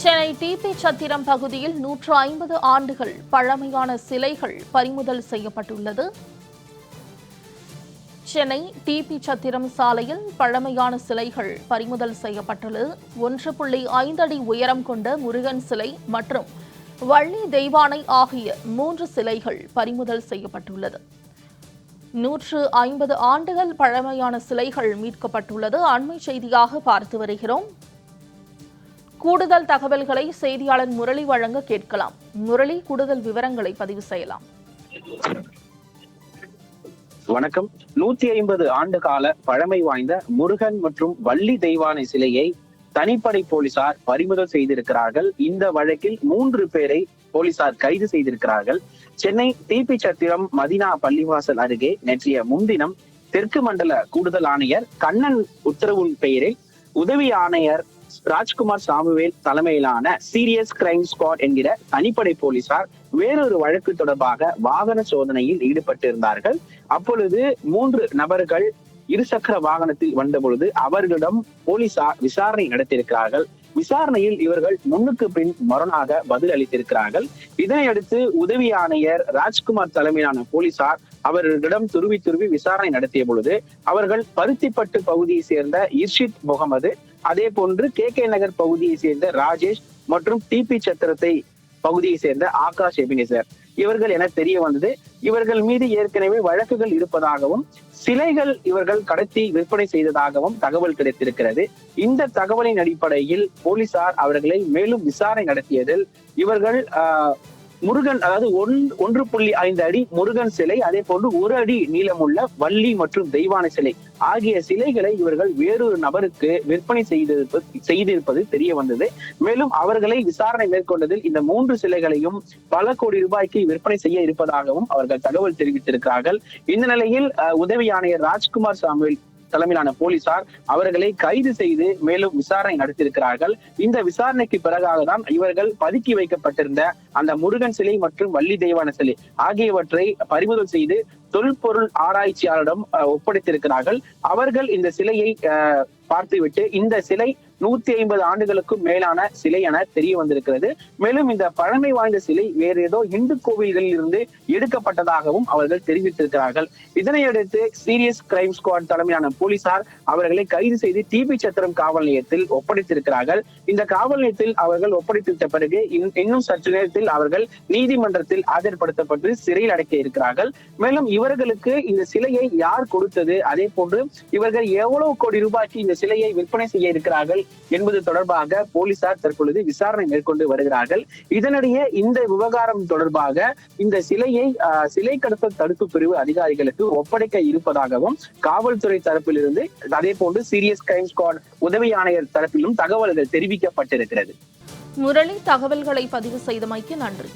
Chennai DP சத்திரம் பகுதியில் 150 ஆண்டுகள் பழமையான சிலைகள் பறிமுதல் செய்யப்பட்டுள்ளது. சென்னை டிபி சத்திரம் சாலையில் பழமையான சிலைகள் பறிமுதல் செய்யப்பட்டுள்ளது. 1.5 அடி உயரம் கொண்ட முருகன் சிலை மற்றும் வள்ளி தெய்வானை ஆகிய 3 சிலைகள் பறிமுதல் செய்யப்பட்டுள்ளது. 150 ஆண்டுகள் பழமையான சிலைகள் மீட்கப்பட்டுள்ளது. அண்மை செய்தியாக பார்த்து வருகிறோம். கூடுதல் தகவல்களை செய்தியாளர் முரளி வழங்க கேட்கலாம். முரளி, கூடுதல் விவரங்களை பதிவு செய்யலாம். வணக்கம். 150 ஆண்டு கால பழமை வாய்ந்த முருகன் மற்றும் வள்ளி தெய்வானை சிலையை தனிப்படை போலீசார் பறிமுதல் செய்திருக்கிறார்கள். இந்த வழக்கில் 3 பேரை போலீசார் கைது செய்திருக்கிறார்கள். சென்னை டிபி சத்திரம் மதினா பள்ளிவாசல் அருகே நேற்றைய முன்தினம் தெற்கு மண்டல கூடுதல் ஆணையர் கண்ணன் உத்தரவின் பெயரில் உதவி ஆணையர் ராஜ்குமார் சாமுவேல் தலைமையிலான சீரியஸ் கிரைம் ஸ்குவாட் என்கிற தனிப்படை போலீசார் வேறொரு வழக்கு தொடர்பாக வாகன சோதனையில் ஈடுபட்டிருந்தார்கள். அப்பொழுது 3 நபர்கள் இருசக்கர வாகனத்தில் வந்தபொழுது அவர்களிடம் போலீசார் விசாரணை நடத்தியிருக்கிறார்கள். விசாரணையில் இவர்கள் முன்னுக்கு பின் முரணாக பதில் அளித்திருக்கிறார்கள். இதனையடுத்து உதவி ஆணையர் ராஜ்குமார் தலைமையிலான போலீசார் அவர்களிடம் துருவி விசாரணை நடத்திய பொழுது அவர்கள் பருத்திப்பட்டு பகுதியை சேர்ந்த இர்ஷித் முகமது, அதே போன்று கே நகர் பகுதியை சேர்ந்த ராஜேஷ் மற்றும் டிபி சத்திரத்தை பகுதியை சேர்ந்த ஆகாஷ் எபினேசர் இவர்கள் என தெரிய வந்தது. இவர்கள் மீது ஏற்கனவே வழக்குகள் இருப்பதாகவும் சிலைகள் இவர்கள் கடத்தி விற்பனை செய்ததாகவும் தகவல் கிடைத்திருக்கிறது. இந்த தகவலின் அடிப்படையில் போலீசார் அவர்களை மேலும் விசாரணை நடத்தியதில் இவர்கள் முருகன், அதாவது 1.5 அடி முருகன் சிலை, அதே போன்று 1 அடி நீளமுள்ள வள்ளி மற்றும் தெய்வானை சிலை ஆகிய சிலைகளை இவர்கள் வேறொரு நபருக்கு விற்பனை செய்திருப்பது தெரிய வந்தது. மேலும் அவர்களை விசாரணை மேற்கொண்டதில் இந்த 3 சிலைகளையும் பல கோடி ரூபாய்க்கு விற்பனை செய்ய இருப்பதாகவும் அவர்கள் தகவல் தெரிவித்திருக்கிறார்கள். இந்த நிலையில் உதவி ஆணையர் ராஜ்குமார் சாமுவேல் தலைமையிலான போலீசார் அவர்களை கைது செய்து மேலும் விசாரணை நடத்தியிருக்கிறார்கள். இந்த விசாரணைக்கு பிறகாக தான் இவர்கள் பதுக்கி வைக்கப்பட்டிருந்த அந்த முருகன் சிலை மற்றும் வள்ளி தெய்வான சிலை ஆகியவற்றை பறிமுதல் செய்து தொல்பொருள் ஆராய்ச்சியாளரிடம் ஒப்படைத்திருக்கிறார்கள். அவர்கள் இந்த சிலையை பார்த்துவிட்டு இந்த சிலை 150 ஆண்டுகளுக்கும் மேலான சிலை என தெரிய வந்திருக்கிறது. மேலும் இந்த பழமை வாய்ந்த சிலை வேறு ஏதோ இந்து கோவில்களில் இருந்து எடுக்கப்பட்டதாகவும் அவர்கள் தெரிவித்திருக்கிறார்கள். இதனையடுத்து சீரியஸ் கிரைம் ஸ்குவாட் தலைமையிலான போலீசார் அவர்களை கைது செய்து டிபி சத்திரம் காவல் நிலையத்தில் ஒப்படைத்திருக்கிறார்கள். இந்த காவல் நிலையத்தில் அவர்கள் ஒப்படைத்த பிறகு இன்னும் சற்று நேரத்தில் அவர்கள் நீதிமன்றத்தில் ஆஜர்படுத்தப்பட்டு சிறையில் அடைக்க இருக்கிறார்கள். மேலும் இவர்களுக்கு இந்த சிலையை யார் கொடுத்தது, அதே போன்று இவர்கள் எவ்வளவு கோடி ரூபாய்க்கு இந்த சிலையை விற்பனை செய்ய இருக்கிறார்கள் என்பது தொடர்பாக போலீசார் தற்பொழுது விசாரணை மேற்கொண்டு வருகிறார்கள். இதனிடையே இந்த விவகாரம் தொடர்பாக இந்த சிலையை சிலை கடத்தல் தடுப்பு பிரிவு அதிகாரிகளுக்கு ஒப்படைக்க இருப்பதாகவும் காவல்துறை தரப்பிலிருந்து, அதே போன்று சீரியஸ் கிரைம் ஸ்குவாட் உதவி ஆணையர் தரப்பிலும் தகவல்கள் தெரிவிக்கப்பட்டிருக்கிறது. முரளி, தகவல்களை பதிவு செய்தமைக்கு நன்றி.